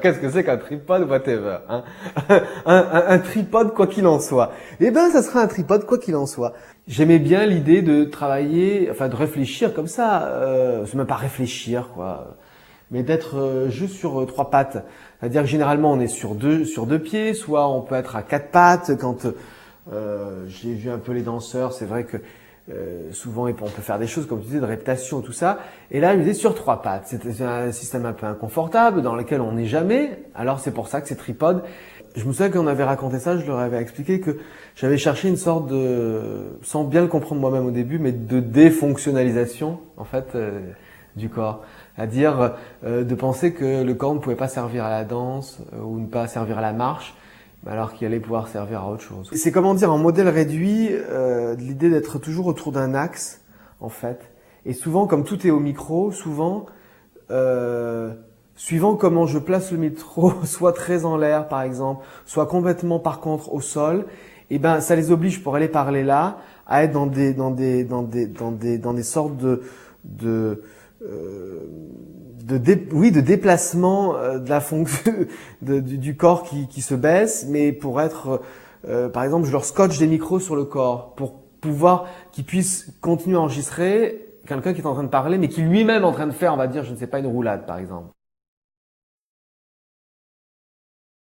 Qu'est-ce que c'est qu'un tripode, whatever, hein? Un tripode, quoi qu'il en soit. Eh ben, ça sera un tripode, quoi qu'il en soit. J'aimais bien l'idée de travailler, enfin de réfléchir comme ça. C'est même pas réfléchir, quoi, mais d'être juste sur trois pattes. C'est-à-dire que généralement, on est sur deux pieds, soit on peut être à quatre pattes. Quand j'ai vu un peu les danseurs, c'est vrai que souvent on peut faire des choses comme tu disais de répétition, tout ça. Et là, je me disais sur trois pattes. C'est un système un peu inconfortable dans lequel on n'est jamais. Alors c'est pour ça que c'est tripode. Je me souviens qu'on avait raconté ça, je leur avais expliqué que j'avais cherché une sorte de, sans bien le comprendre moi-même au début, mais de défonctionnalisation en fait du corps. C'est-à-dire de penser que le corps ne pouvait pas servir à la danse ou ne pas servir à la marche, alors qu'il allait pouvoir servir à autre chose. C'est comment dire un modèle réduit, l'idée d'être toujours autour d'un axe en fait. Et souvent, comme tout est au micro, souvent, suivant comment je place le micro, soit très en l'air par exemple, soit complètement par contre au sol, et ben ça les oblige pour aller parler là à être dans des sortes de déplacement de la fonction du corps qui se baisse, mais pour être, par exemple, je leur scotche des micros sur le corps pour pouvoir qu'ils puissent continuer à enregistrer quelqu'un qui est en train de parler, mais qui lui-même est en train de faire, on va dire, je ne sais pas, une roulade, par exemple.